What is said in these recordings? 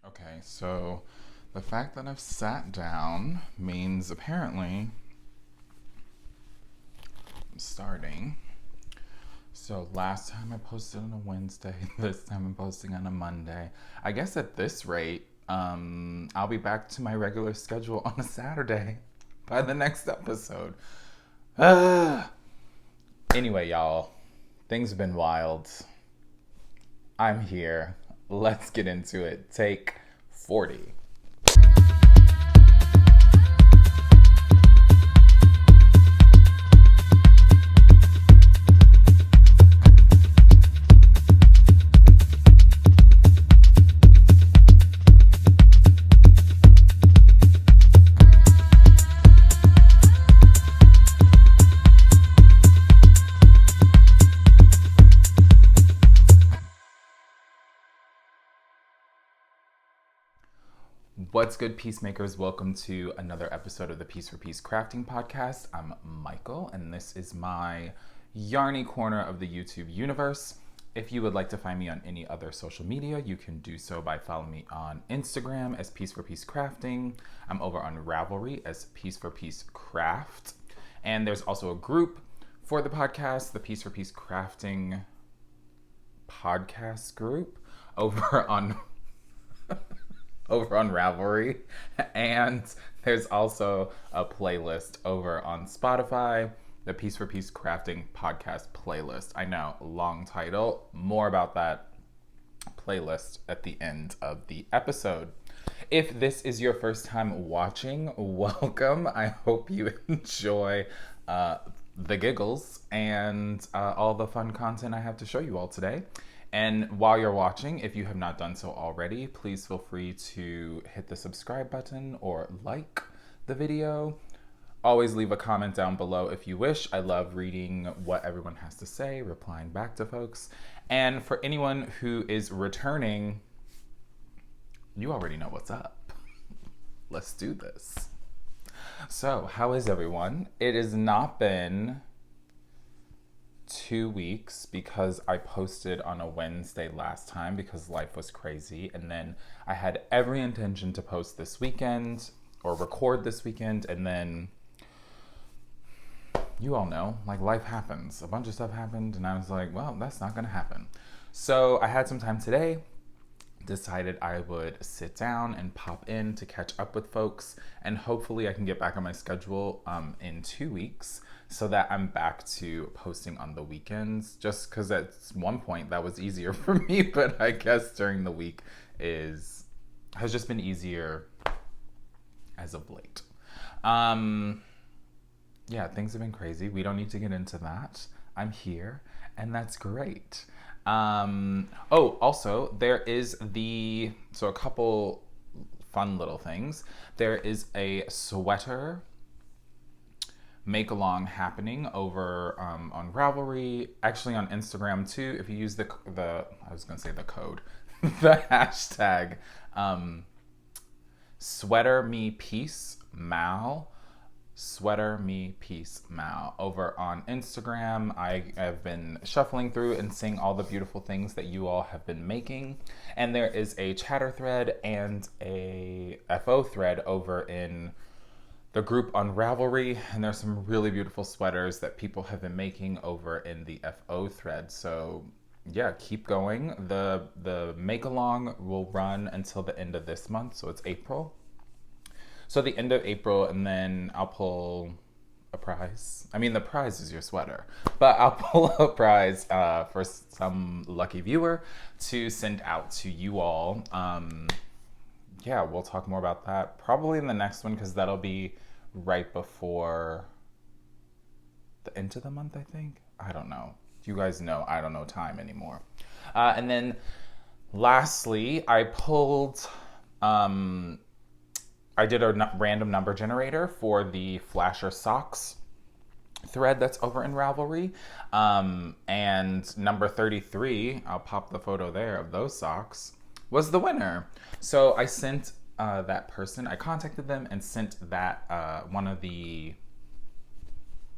Okay, so the fact that I've sat down means apparently I'm starting. So last time I posted on a Wednesday, this time I'm posting on a Monday. I guess at this rate, I'll be back to my regular schedule on a Saturday by the next episode. Anyway, y'all, things have been wild. I'm here. Let's get into it. Take 40. What's good, peacemakers? Welcome to another episode of the Piece4PeaceCrafting podcast. I'm Michael, and this is my yarny corner of the YouTube universe. If you would like to find me on any other social media, you can do so by following me on Instagram as Piece4PeaceCrafting. I'm over on Ravelry as Piece4PeaceCraft. And there's also a group for the podcast, the Piece4PeaceCrafting podcast group over on Ravelry, and there's also a playlist over on Spotify, the Piece4PeaceCrafting podcast playlist. I know, long title. More about that playlist at the end of the episode. If this is your first time watching, welcome. I hope you enjoy the giggles and all the fun content I have to show you all today. And while you're watching, if you have not done so already, please feel free to hit the subscribe button or like the video. Always leave a comment down below if you wish. I love reading what everyone has to say, replying back to folks. And for anyone who is returning, you already know what's up. Let's do this. So, how is everyone? It has not been 2 weeks because I posted on a Wednesday last time because life was crazy, and then I had every intention to post this weekend or record this weekend, and then you all know, like, life happens. A bunch of stuff happened, and I was like, well, that's not gonna happen. So I had some time today, decided I would sit down and pop in to catch up with folks, and hopefully I can get back on my schedule in 2 weeks so that I'm back to posting on the weekends, just because at one point that was easier for me, but I guess during the week has just been easier as of late. Yeah, things have been crazy. We don't need to get into that. I'm here, and that's great. Also, there is a couple fun little things. There is a sweater make-along happening over on Ravelry, actually on Instagram too. If you use the code, the hashtag SweaterMePeaceMAL, SweaterMePeaceMAL over on Instagram. I have been shuffling through and seeing all the beautiful things that you all have been making. And there is a chatter thread and a FO thread over in the group on Ravelry, and there's some really beautiful sweaters that people have been making over in the FO thread. So yeah, keep going. The make-along will run until the end of this month, so it's April. So the end of April, and then I'll pull a prize. I mean, the prize is your sweater, but I'll pull a prize for some lucky viewer to send out to you all. Yeah, we'll talk more about that probably in the next one, because that'll be right before the end of the month, I think. I don't know. You guys know I don't know time anymore. And then lastly, I did a random number generator for the Flasher Socks thread that's over in Ravelry. And number 33, I'll pop the photo there of those socks, was the winner. So I sent I contacted them and sent that one of the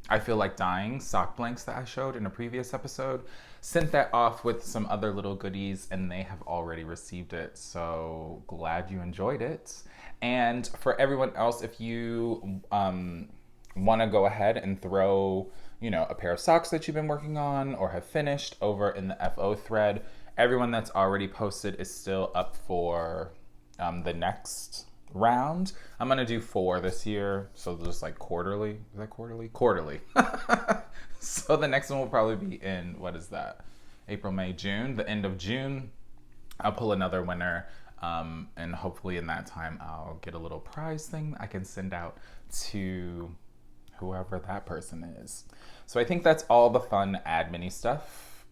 I Feel Like Dying sock blanks that I showed in a previous episode. sent that off with some other little goodies, and they have already received it. So glad you enjoyed it. And for everyone else, if you want to go ahead and throw, a pair of socks that you've been working on or have finished over in the FO thread, everyone that's already posted is still up for the next round. I'm gonna do 4 this year, so just like quarterly. Is that quarterly? Quarterly. So the next one will probably be in, what is that? April, May, June. The end of June, I'll pull another winner, and hopefully in that time I'll get a little prize thing I can send out to whoever that person is. So I think that's all the fun admin-y stuff,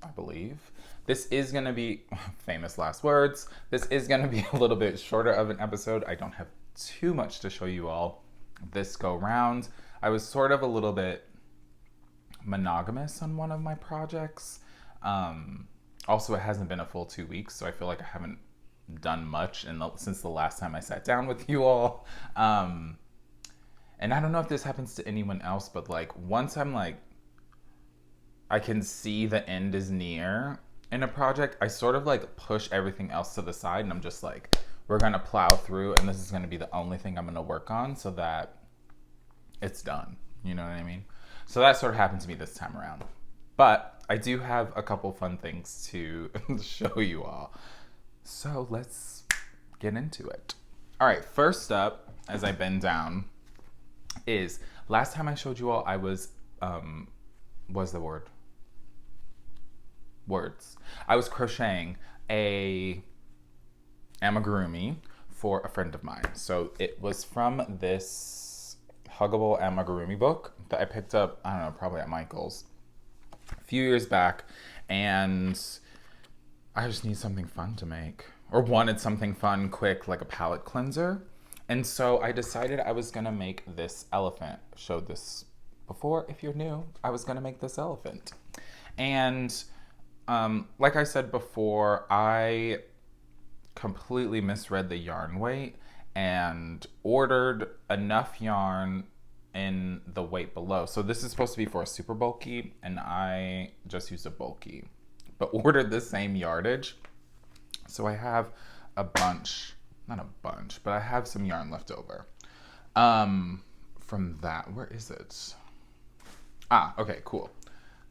I believe. This is going to be, famous last words, this is going to be a little bit shorter of an episode. I don't have too much to show you all this go round. I was sort of a little bit monogamous on one of my projects. Also, it hasn't been a full 2 weeks, so I feel like I haven't done much since the last time I sat down with you all. And I don't know if this happens to anyone else, but like once I'm like, I can see the end is near in a project, I sort of like push everything else to the side, and I'm just like, we're gonna plow through, and this is gonna be the only thing I'm gonna work on so that it's done. You know what I mean? So that sort of happened to me this time around. But I do have a couple fun things to show you all. So let's get into it. All right, first up, as I bend down, is last time I showed you all, I was, what's the word? Words. I was crocheting a amigurumi for a friend of mine. So it was from this Huggable Amigurumi book that I picked up, I don't know, probably at Michael's a few years back, and I just need something fun to make, or wanted something fun, quick, like a palette cleanser. And so I decided I was gonna make this elephant. Showed this before, if you're new. I was gonna make this elephant. And like I said before, I completely misread the yarn weight and ordered enough yarn in the weight below. So this is supposed to be for a super bulky, and I just used a bulky, but ordered the same yardage. So I have a bunch, not a bunch, but I have some yarn left over from that. Where is it? Ah, okay, cool.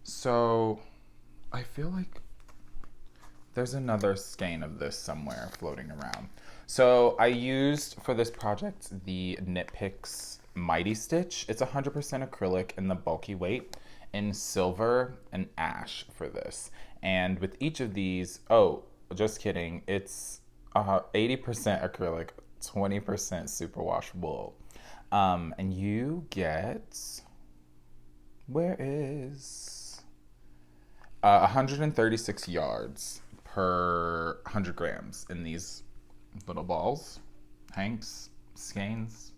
So I feel like there's another skein of this somewhere floating around. So I used for this project the KnitPicks Mighty Stitch. It's 100% acrylic in the bulky weight in silver and ash for this. And with each of these, oh, just kidding, it's 80% acrylic, 20% superwash wool. And you get, where is 136 yards per 100 grams in these little balls, hanks, skeins.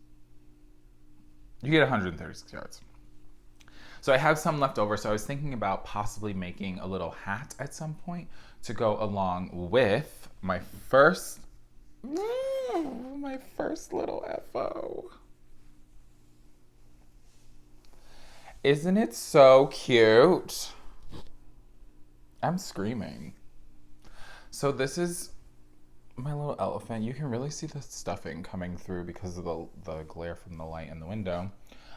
You get 136 yards. So I have some left over, so I was thinking about possibly making a little hat at some point to go along with my first little FO. Isn't it so cute? I'm screaming. So this is my little elephant. You can really see the stuffing coming through because of the glare from the light in the window.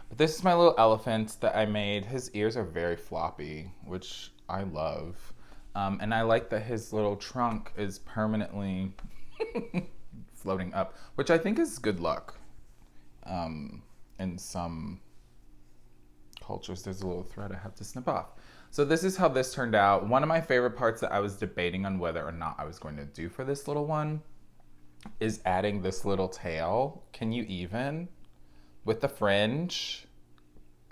But this is my little elephant that I made. His ears are very floppy, which I love. And I like that his little trunk is permanently floating up, which I think is good luck. In some cultures, there's a little thread I have to snip off. So this is how this turned out. One of my favorite parts that I was debating on whether or not I was going to do for this little one is adding this little tail. Can you even? With the fringe?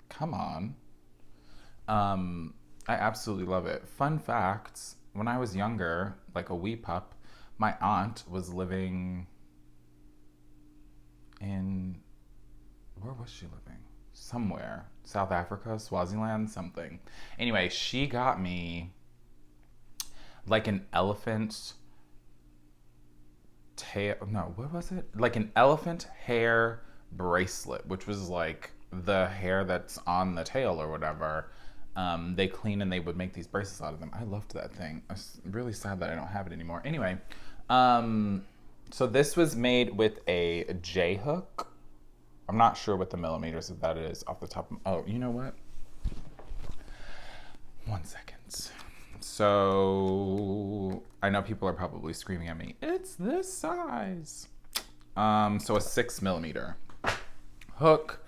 Come on. I absolutely love it. Fun fact, when I was younger, like a wee pup, my aunt was living in, where was she living? Somewhere. South Africa, Swaziland, something. Anyway, she got me like an elephant tail, no, what was it? Like an elephant hair bracelet, which was like the hair that's on the tail or whatever, they clean and they would make these bracelets out of them. I loved that thing. I'm really sad that I don't have it anymore. Anyway, so this was made with a J hook. I'm not sure what the millimeters of that is off the top of, oh, you know what? 1 second. So I know people are probably screaming at me. It's this size. So a 6 millimeter hook.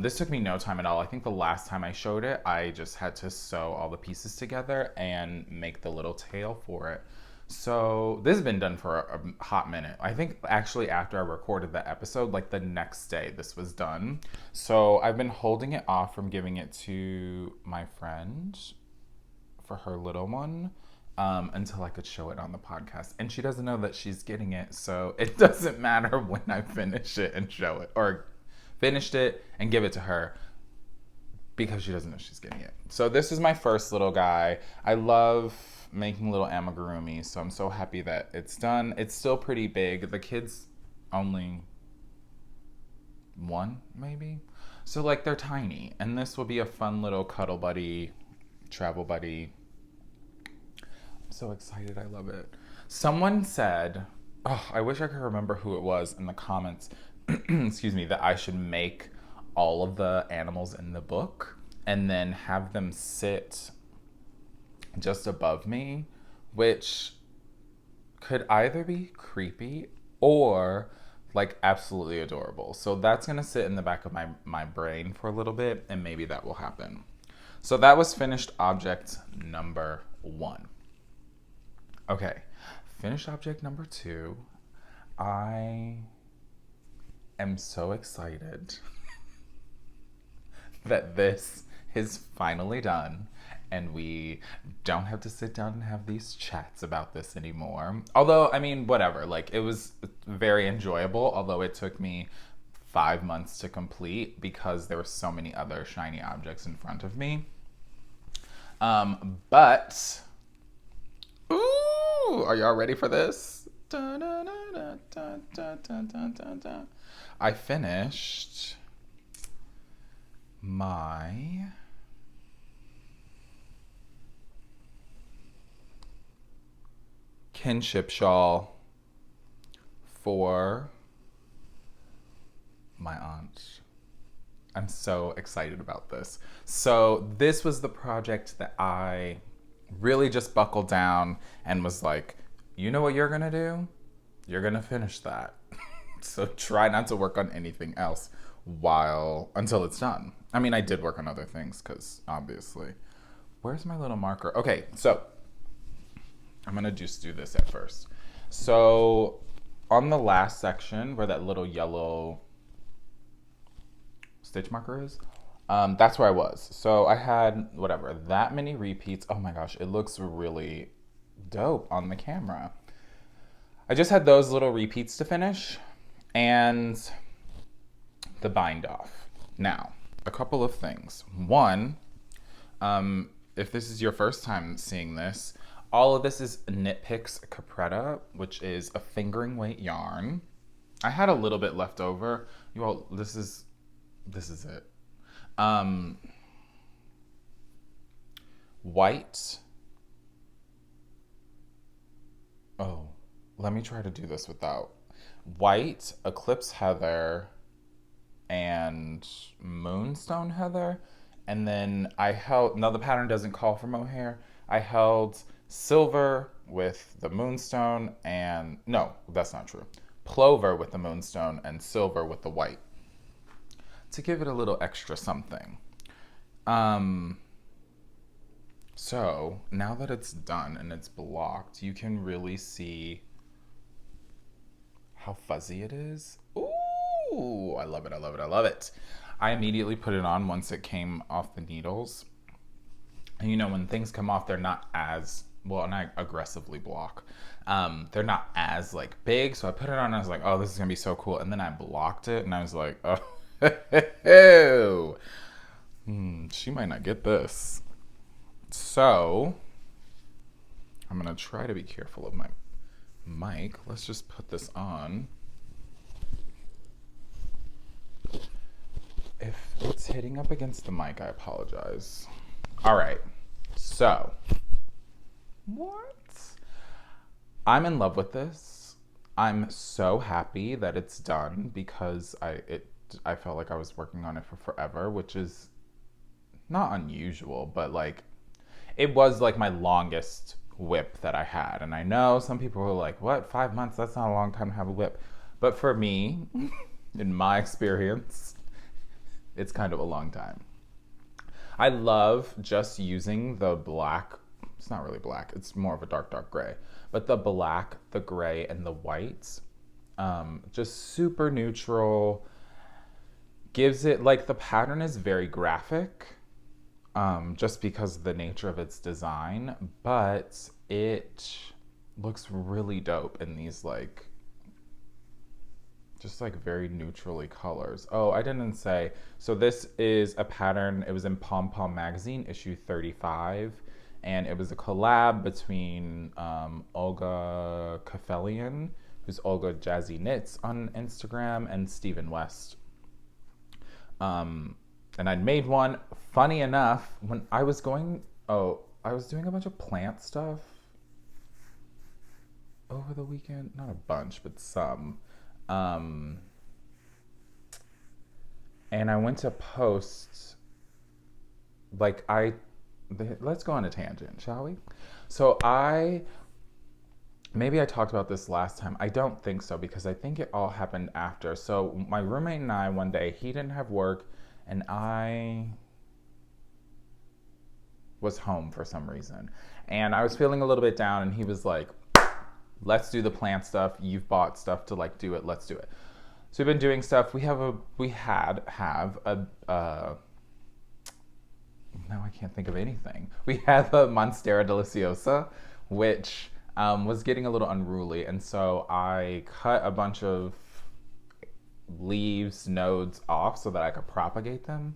This took me no time at all. I think the last time I showed it, I just had to sew all the pieces together and make the little tail for it. So this has been done for a hot minute. I think actually after I recorded the episode, like the next day this was done. So I've been holding it off from giving it to my friend for her little one until I could show it on the podcast. And she doesn't know that she's getting it, so it doesn't matter when I finish it and show it, or finished it and give it to her, because she doesn't know she's getting it. So this is my first little guy. I love making little amigurumi, so I'm so happy that it's done. It's still pretty big. The kids only 1 maybe. So like they're tiny, and this will be a fun little cuddle buddy, travel buddy. I'm so excited. I love it. Someone said, oh, I wish I could remember who it was in the comments, excuse me, that I should make all of the animals in the book and then have them sit just above me, which could either be creepy or like absolutely adorable. So that's gonna sit in the back of my brain for a little bit, and maybe that will happen. So that was finished object number 1. Okay, finished object number 2. I am so excited that this is finally done and we don't have to sit down and have these chats about this anymore. Although, I mean, whatever, like it was very enjoyable, although it took me 5 months to complete because there were so many other shiny objects in front of me. But, ooh, are y'all ready for this? I finished my Kinship shawl for my aunt. I'm so excited about this. So this was the project that I really just buckled down and was like, you know what you're gonna do? You're gonna finish that. So try not to work on anything else until it's done. I mean, I did work on other things because obviously. Where's my little marker? Okay, so I'm gonna just do this at first. So on the last section where that little yellow stitch marker is, that's where I was. So I had whatever, that many repeats. Oh my gosh, it looks really dope on the camera. I just had those little repeats to finish and the bind off. Now, a couple of things. One, if this is your first time seeing this, all of this is KnitPicks Capretta, which is a fingering weight yarn. I had a little bit left over. You all, this is it. White. Oh, let me try to do this without. White, Eclipse Heather, and Moonstone Heather. And then I held, now the pattern doesn't call for mohair. I held silver with the moonstone and, no, that's not true. Plover with the moonstone and silver with the white to give it a little extra something. So now that it's done and it's blocked, you can really see how fuzzy it is. Ooh, I love it, I love it, I love it. I immediately put it on once it came off the needles. And you know, when things come off, they're not as, well, and I aggressively block. They're not as like big. So I put it on and I was like, oh, this is gonna be so cool. And then I blocked it and I was like, oh, she might not get this. So I'm gonna try to be careful of my mic. Let's just put this on. If it's hitting up against the mic, I apologize. All right. So, what? I'm in love with this. I'm so happy that it's done because I felt like I was working on it for forever, which is not unusual, but like it was like my longest whip that I had. And I know some people were like, what, 5 months? That's not a long time to have a whip. But for me, in my experience, it's kind of a long time. I love just using the black. It's not really black. It's more of a dark, dark gray. But the black, the gray, and the whites, just super neutral. Gives it, like, the pattern is very graphic, just because of the nature of its design. But it looks really dope in these, like, just like very neutrally colors. Oh, I didn't say. So this is a pattern. It was in Pom Pom magazine, issue 35. And it was a collab between Olga Kafelian, who's Olga Jazzy Knits on Instagram, and Stephen West. And I'd made one. Funny enough, when I was doing a bunch of plant stuff over the weekend. Not a bunch, but some. And I went to post, like, let's go on a tangent, shall we? So maybe I talked about this last time. I don't think so, because I think it all happened after. So my roommate and I, one day, he didn't have work, and I was home for some reason. And I was feeling a little bit down, and he was like, let's do the plant stuff. You've bought stuff to like do it. Let's do it. So we've been doing stuff. We have now I can't think of anything. We have a Monstera Deliciosa, which was getting a little unruly. And so I cut a bunch of leaves, nodes off so that I could propagate them.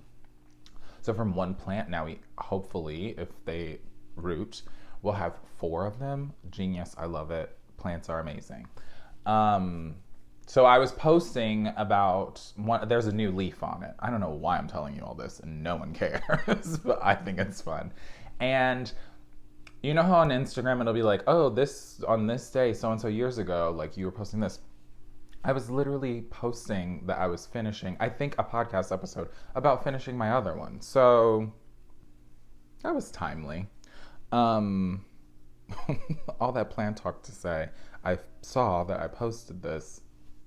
So from one plant, now we hopefully, if they root, we'll have 4 of them. Genius, I love it. Plants are amazing. So I was posting about there's a new leaf on it. I don't know why I'm telling you all this and no one cares, but I think it's fun. And you know how on Instagram it'll be like, oh, this on this day, so-and-so years ago, like you were posting this. I was literally posting that I was finishing, I think, a podcast episode about finishing my other one. So that was timely. All that plant talk to say, I saw that I posted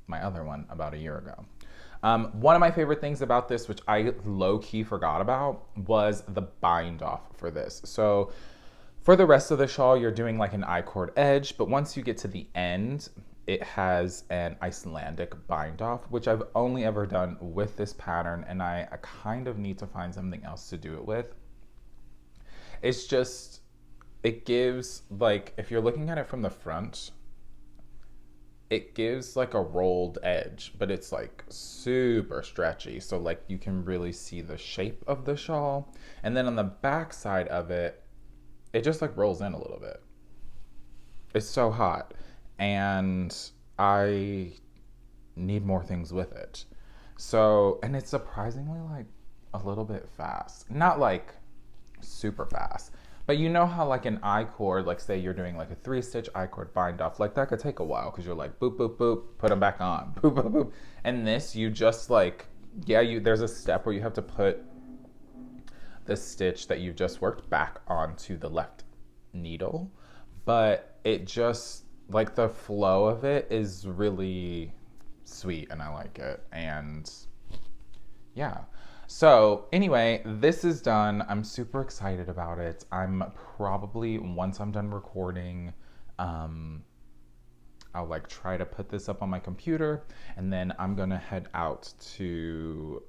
my other one, about a year ago. One of my favorite things about this, which I low-key forgot about, was the bind off for this. So for the rest of the shawl, you're doing like an I-cord edge, but once you get to the end, it has an Icelandic bind off, which I've only ever done with this pattern, and I kind of need to find something else to do it with. It's just, it gives, like, if you're looking at it from the front, it gives like a rolled edge, but it's like super stretchy. So like you can really see the shape of the shawl. And then on the back side of it, it just like rolls in a little bit. It's so hot. And I need more things with it. So, and it's surprisingly like a little bit fast. Not like super fast. But you know how like an I-cord, like say you're doing like a 3-stitch I-cord bind off, like that could take a while because you're like boop, boop, boop, put them back on, boop, boop, boop. And this, you just like, there's a step where you have to put the stitch that you've just worked back onto the left needle. But it just, like the flow of it is really sweet and I like it. And yeah. So anyway, this is done. I'm super excited about it. I'm probably, once I'm done recording, I'll like try to put this up on my computer, and then I'm gonna head out to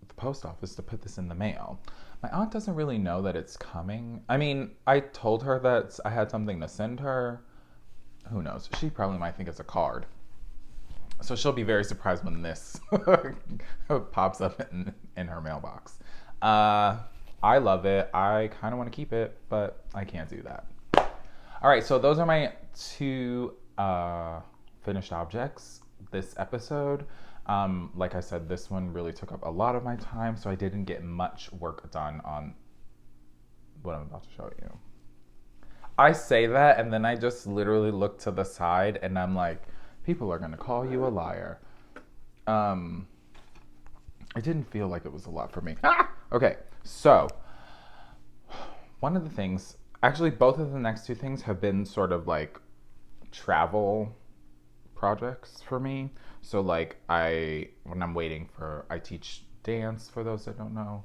the post office to put this in the mail. My aunt doesn't really know that it's coming. I mean, I told her that I had something to send her. Who knows? She probably might think it's a card. So she'll be very surprised when this pops up in her mailbox. I love it. I kind of want to keep it, but I can't do that. All right, so those are my 2 finished objects this episode. Like I said, this one really took up a lot of my time, so I didn't get much work done on what I'm about to show you. I say that and then I just literally look to the side and I'm like, people are gonna call you a liar. It didn't feel like it was a lot for me. Okay, so one of the things, actually both of the next two things have been sort of like travel projects for me. So like when I'm waiting for, I teach dance for those that don't know.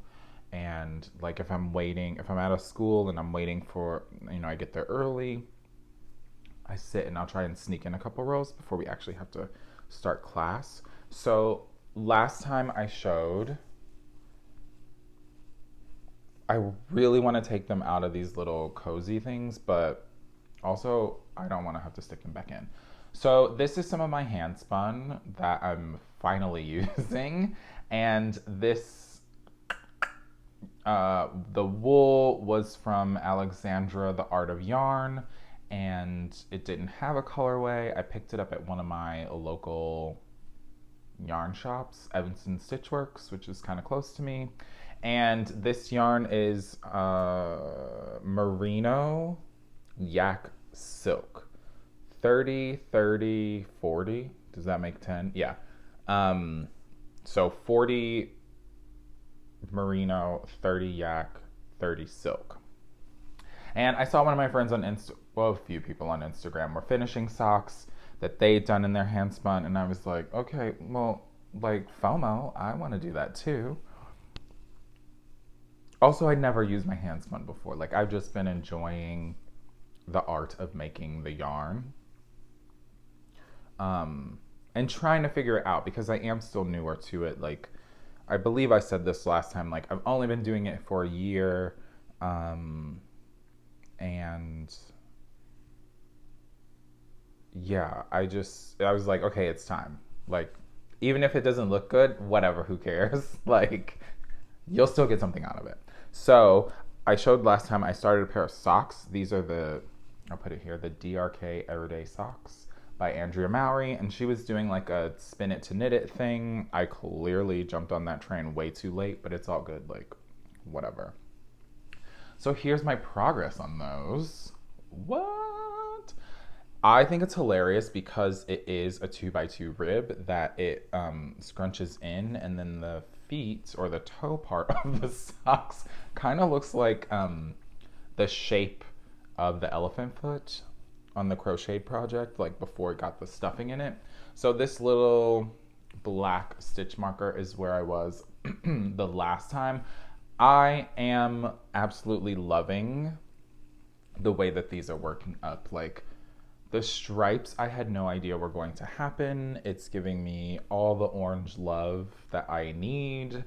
And like if I'm at a school and I'm waiting for, I get there early, I sit and I'll try and sneak in a couple rows before we actually have to start class. So last time I showed, I really want to take them out of these little cozy things, but also I don't want to have to stick them back in. So this is some of my hand spun that I'm finally using. And this, the wool was from Alexandra, The Art of Yarn, and it didn't have a colorway. I picked it up at one of my local yarn shops, Evanston Stitchworks, which is kind of close to me. And this yarn is merino yak silk, 30, 30, 40. Does that make 10? Yeah. So 40 merino, 30 yak, 30 silk. And I saw one of my friends on a few people on Instagram were finishing socks that they'd done in their hand spun, and I was like, okay, well, like FOMO, I want to do that too. Also, I never used my hand spun before. Like, I've just been enjoying the art of making the yarn, and trying to figure it out because I am still newer to it. Like, I believe I said this last time, like I've only been doing it for a year, and yeah, I was like, okay, it's time. Like, even if it doesn't look good, whatever, who cares? Like, you'll still get something out of it. So I showed last time I started a pair of socks. These are I'll put it here, the DRK Everyday Socks by Andrea Mowry, and she was doing like a spin it to knit it thing. I clearly jumped on that train way too late, but it's all good, like whatever. So here's my progress on those. What? I think it's hilarious because it is a 2x2 rib that it scrunches in, and then the feet or the toe part of the socks kind of looks like the shape of the elephant foot on the crochet project, like before it got the stuffing in it. So this little black stitch marker is where I was the last time. I am absolutely loving the way that these are working up. Like, the stripes, I had no idea were going to happen. It's giving me all the orange love that I need,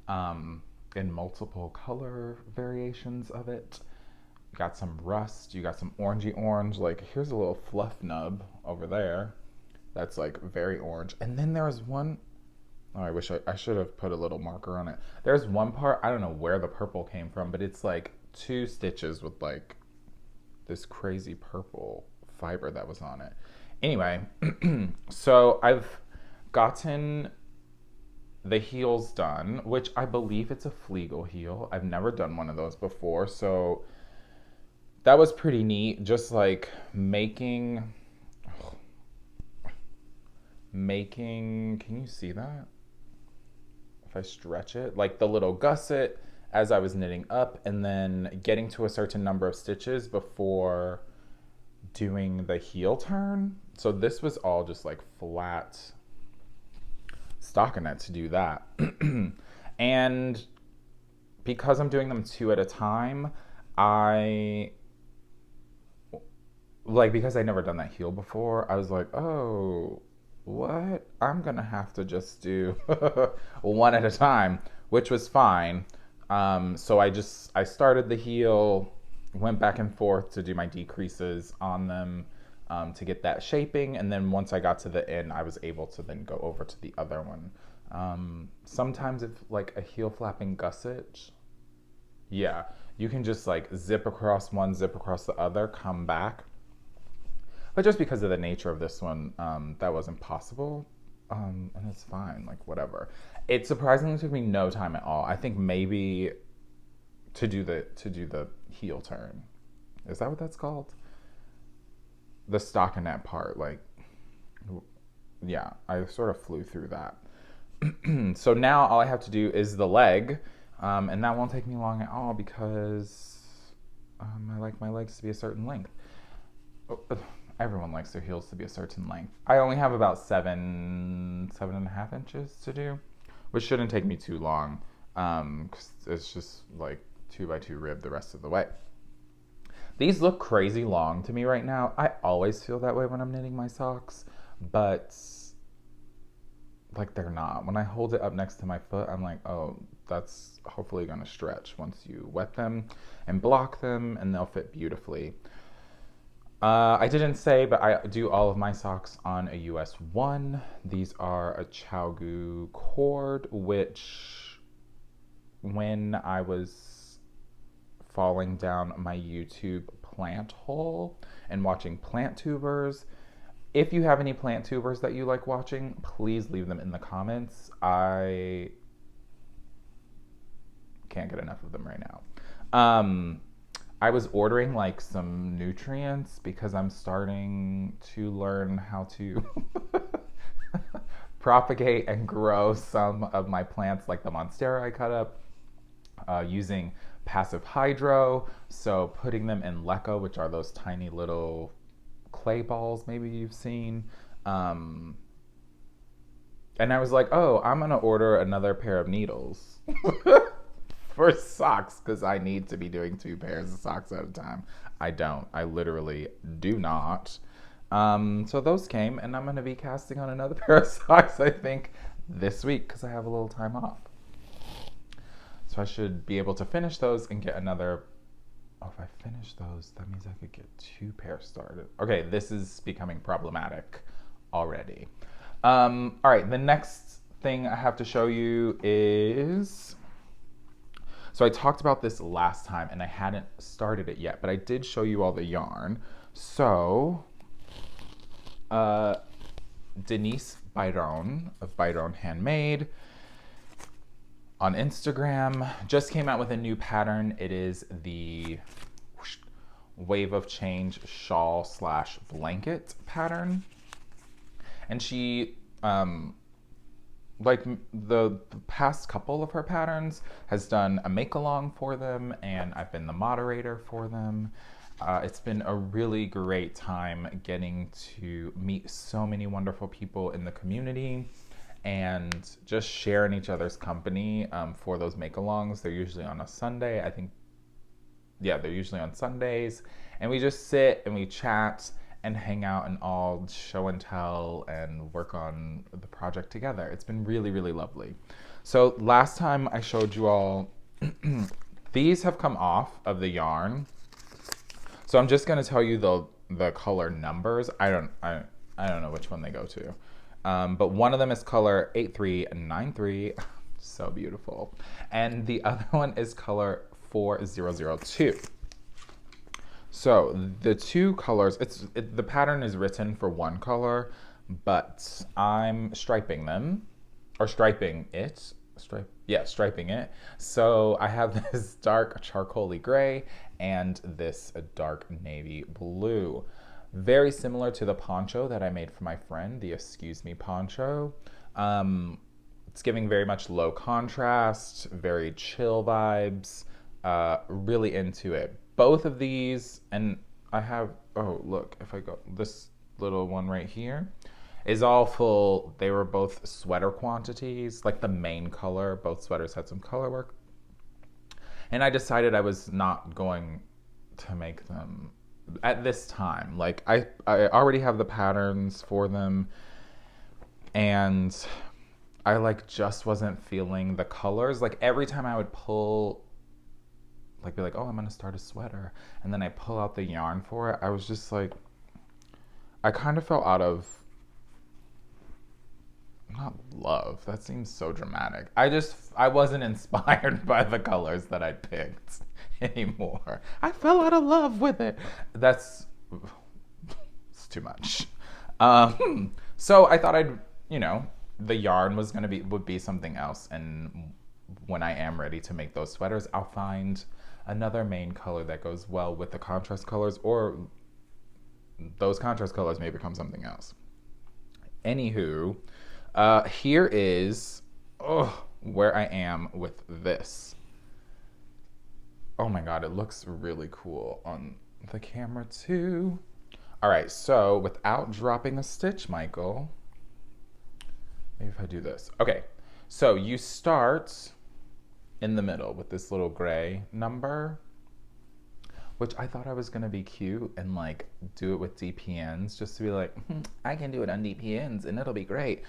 in multiple color variations of it. You got some rust, you got some orangey orange. Like, here's a little fluff nub over there that's like very orange. And then there's one, oh, I wish I should have put a little marker on it. There's one part, I don't know where the purple came from, but it's like 2 stitches with like this crazy purple fiber that was on it. Anyway, so I've gotten the heels done, which I believe it's a Flegel heel. I've never done one of those before, so that was pretty neat. Just like making, can you see that? If I stretch it, like the little gusset as I was knitting up, and then getting to a certain number of stitches before doing the heel turn. So this was all just like flat stockinette to do that. And because I'm doing them 2 at a time, because I never done that heel before, I was like, oh, what? I'm gonna have to just do 1 at a time, which was fine. So I started the heel, went back and forth to do my decreases on them, to get that shaping, and then once I got to the end, I was able to then go over to the other one. Sometimes if like a heel flapping gusset, yeah, you can just like zip across one, zip across the other, come back. But just because of the nature of this one, that wasn't possible, and it's fine, like whatever. It surprisingly took me no time at all. I think maybe to do the heel turn. Is that what that's called? The stockinette part, like, yeah, I sort of flew through that. So now all I have to do is the leg, and that won't take me long at all because I like my legs to be a certain length. Everyone likes their heels to be a certain length. I only have about 7.5 inches to do, which shouldn't take me too long, because it's just like 2x2 rib the rest of the way. These look crazy long to me right now. I always feel that way when I'm knitting my socks, but like they're not. When I hold it up next to my foot, I'm like, oh, that's hopefully gonna stretch once you wet them and block them, and they'll fit beautifully. I didn't say, but I do all of my socks on a US 1. These are a Chowgu cord, which when I was falling down my YouTube plant hole and watching plant tubers, if you have any plant tubers that you like watching, please leave them in the comments. I can't get enough of them right now. I was ordering like some nutrients because I'm starting to learn how to propagate and grow some of my plants, like the Monstera I cut up, using passive hydro. So putting them in leco, which are those tiny little clay balls maybe you've seen. And I was like, oh, I'm gonna order another pair of needles for socks because I need to be doing 2 pairs of socks at a time. I don't. I literally do not. So those came, and I'm gonna be casting on another pair of socks, I think, this week because I have a little time off. So I should be able to finish those and get another. Oh, if I finish those, that means I could get 2 pairs started. Okay, this is becoming problematic already. All right, the next thing I have to show you is, so I talked about this last time and I hadn't started it yet, but I did show you all the yarn. So, Denise Byron of Byron Handmade on Instagram just came out with a new pattern. It is the Wave of Change shawl / blanket pattern. And she, like the past couple of her patterns, has done a make-along for them, and I've been the moderator for them. It's been a really great time getting to meet so many wonderful people in the community and just sharing each other's company for those make-alongs. They're usually on a Sunday, I think. Yeah, they're usually on Sundays. And we just sit and we chat and hang out and all show and tell and work on the project together. It's been really, really lovely. So last time I showed you all, these have come off of the yarn. So I'm just gonna tell you the color numbers. I don't know which one they go to. But one of them is color 8393, so beautiful. And the other one is color 4002. So the 2 colors, the pattern is written for 1 color, but I'm striping them, or striping it. Striping it. So I have this dark charcoaly gray and this dark navy blue. Very similar to the poncho that I made for my friend, the Excuse Me poncho. It's giving very much low contrast, very chill vibes, really into it. Both of these, and I have, oh look, if I go, this little one right here is all full. They were both sweater quantities, like the main color. Both sweaters had some color work. And I decided I was not going to make them at this time. Like I already have the patterns for them, and I like just wasn't feeling the colors. Like every time I would pull, like be like, oh, I'm gonna start a sweater, and then I pull out the yarn for it, I was just like, I kind of felt out of, not love, that seems so dramatic. I wasn't inspired by the colors that I picked anymore. I fell out of love with it. It's too much. So I thought the yarn would be something else, and when I am ready to make those sweaters, I'll find another main color that goes well with the contrast colors, or those contrast colors may become something else. Anywho, here is where I am with this. Oh my God, it looks really cool on the camera too. All right, so without dropping a stitch, Michael, maybe if I do this. Okay, so you start in the middle with this little gray number, which I thought I was gonna be cute and like do it with DPNs just to be like, I can do it on DPNs and it'll be great.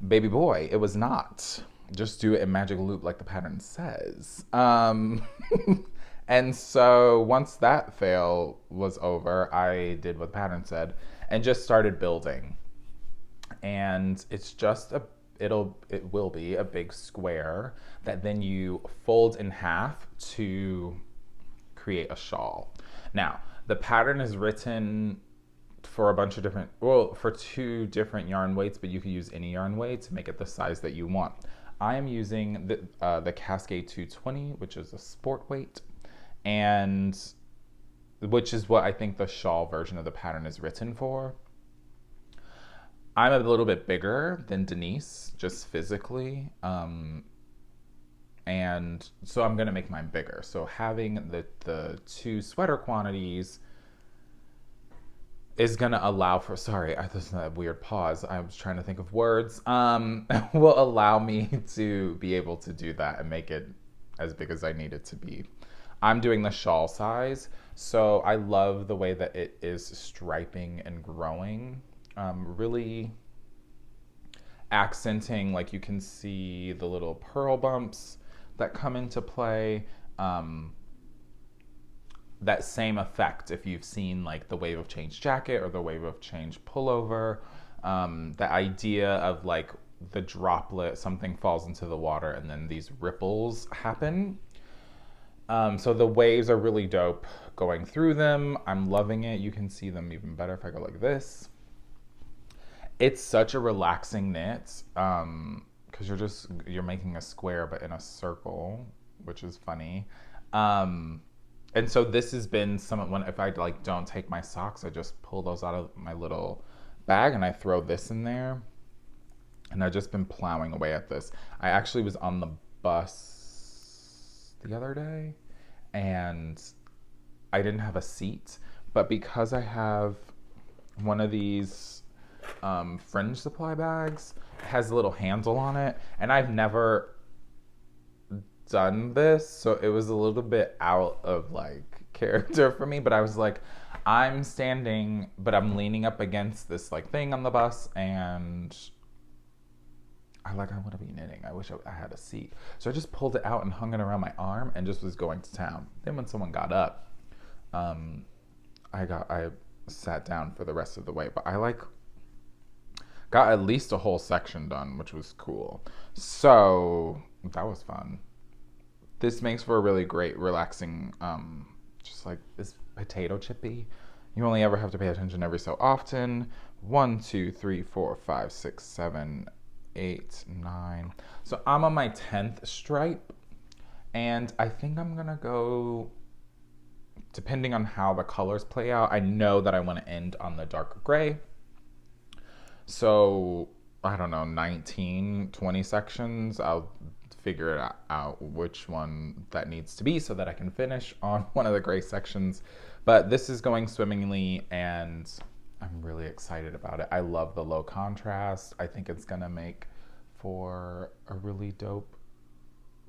Baby boy, it was not. Just do it in magic loop like the pattern says. And so once that fail was over, I did what the pattern said and just started building. And it's just it will be a big square that then you fold in half to create a shawl. Now, the pattern is written for a bunch of different, well, for 2 different yarn weights, but you could use any yarn weight to make it the size that you want. I am using the Cascade 220, which is a sport weight, and which is what I think the shawl version of the pattern is written for. I'm a little bit bigger than Denise, just physically, and so I'm gonna make mine bigger. So having the 2 sweater quantities is gonna allow for, sorry, there's a weird pause. I was trying to think of words. Will allow me to be able to do that and make it as big as I need it to be. I'm doing the shawl size, so I love the way that it is striping and growing. Really accenting, like you can see the little purl bumps that come into play. That same effect if you've seen like the Wave of Change jacket or the Wave of Change pullover. The idea of like the droplet, something falls into the water and then these ripples happen. So the waves are really dope going through them. I'm loving it. You can see them even better if I go like this. It's such a relaxing knit because you're making a square but in a circle, which is funny. And so this has been if I like don't take my socks, I just pull those out of my little bag and I throw this in there. And I've just been plowing away at this. I actually was on the bus the other day and I didn't have a seat, but because I have one of these fringe supply bags, it has a little handle on it, and I've never done this, so it was a little bit out of like character for me, but I was like, I'm standing but I'm leaning up against this like thing on the bus and I want to be knitting. I wish I had a seat. So I just pulled it out and hung it around my arm and just was going to town. Then when someone got up, I sat down for the rest of the way, but I got at least a whole section done, which was cool. So that was fun. This makes for a really great, relaxing, just like this potato chippy. You only ever have to pay attention every so often. 1, 2, 3, 4, 5, 6, 7, 8, 9. So I'm on my 10th stripe, and I think I'm gonna go, depending on how the colors play out, I know that I want to end on the darker gray. So I don't know, 19, 20 sections. I'll figure it out which one that needs to be so that I can finish on one of the gray sections. But this is going swimmingly and I'm really excited about it. I love the low contrast. I think it's gonna make for a really dope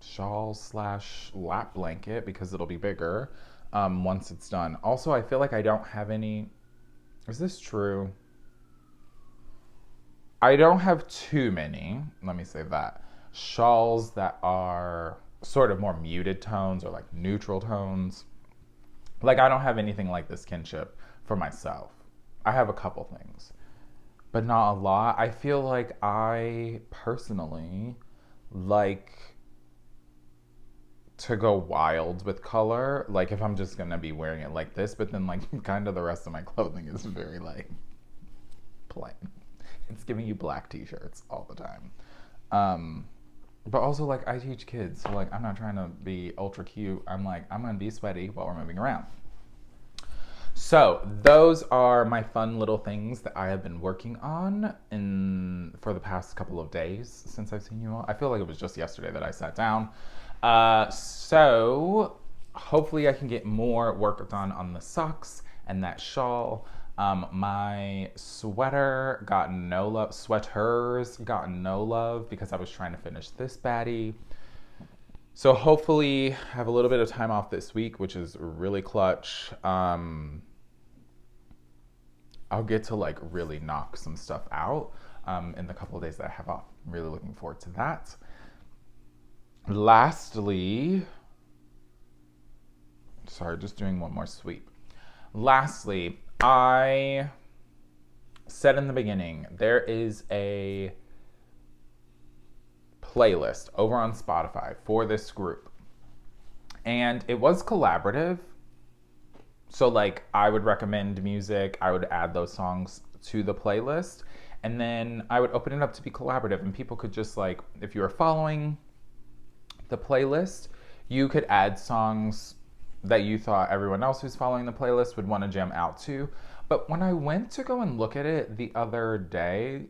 shawl / lap blanket because it'll be bigger once it's done. Also, I feel like I don't have any, is this true? I don't have too many, let me say that, shawls that are sort of more muted tones or like neutral tones. Like I don't have anything like this Kinship for myself. I have a couple things, but not a lot. I feel like I personally like to go wild with color. Like if I'm just gonna be wearing it like this, but then like kind of the rest of my clothing is very like plain. It's giving you black t-shirts all the time. But also, like, I teach kids, so, like, I'm not trying to be ultra cute. I'm like, I'm gonna be sweaty while we're moving around. So those are my fun little things that I have been working on for the past couple of days since I've seen you all. I feel like it was just yesterday that I sat down. So hopefully I can get more work done on the socks and that shawl. My sweaters got no love because I was trying to finish this baddie. So hopefully I have a little bit of time off this week, which is really clutch. I'll get to like really knock some stuff out in the couple of days that I have off. I'm really looking forward to that. Lastly, sorry, just doing one more sweep. Lastly, I said in the beginning, there is a playlist over on Spotify for this group. And it was collaborative. So like I would recommend music, I would add those songs to the playlist, and then I would open it up to be collaborative, and people could just like, if you were following the playlist, you could add songs that you thought everyone else who's following the playlist would want to jam out to. But when I went to go and look at it the other day,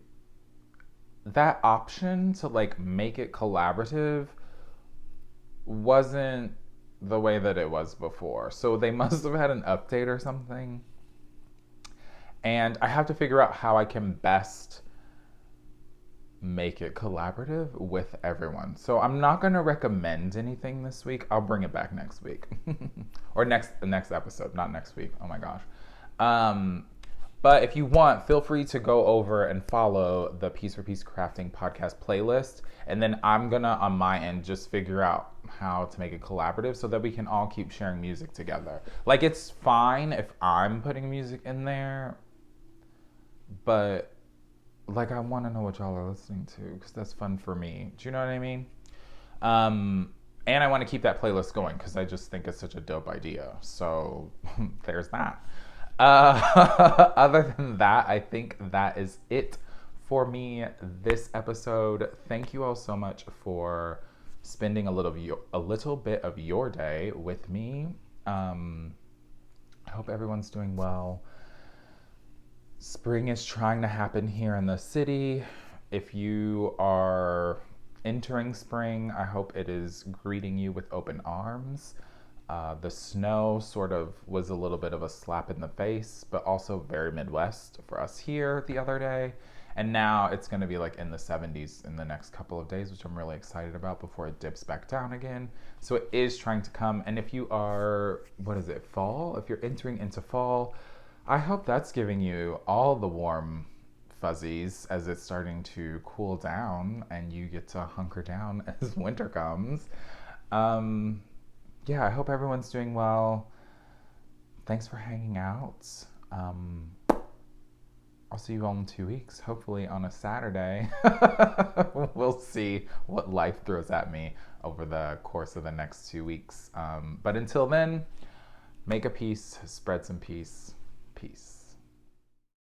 that option to like make it collaborative wasn't the way that it was before. So they must have had an update or something. And I have to figure out how I can best make it collaborative with everyone. So I'm not going to recommend anything this week. I'll bring it back next week. Or the next episode, not next week. Oh my gosh. But if you want, feel free to go over and follow the Piece4PeaceCrafting podcast playlist. And then I'm going to, on my end, just figure out how to make it collaborative so that we can all keep sharing music together. Like, it's fine if I'm putting music in there, but, like, I want to know what y'all are listening to because that's fun for me. Do you know what I mean? And I want to keep that playlist going because I just think it's such a dope idea. So there's that. Other than that, I think that is it for me this episode. Thank you all so much for spending a little bit of your day with me. I hope everyone's doing well. Spring is trying to happen here in the city. If you are entering spring, I hope it is greeting you with open arms. The snow sort of was a little bit of a slap in the face, but also very Midwest for us here the other day. And now it's going to be like in the 70s in the next couple of days, which I'm really excited about before it dips back down again. So it is trying to come. And if you are, fall? If you're entering into fall, I hope that's giving you all the warm fuzzies as it's starting to cool down and you get to hunker down as winter comes. Yeah, I hope everyone's doing well. Thanks for hanging out. I'll see you all in 2 weeks, hopefully on a Saturday. We'll see what life throws at me over the course of the next 2 weeks. But until then, make a piece, spread some peace. Peace.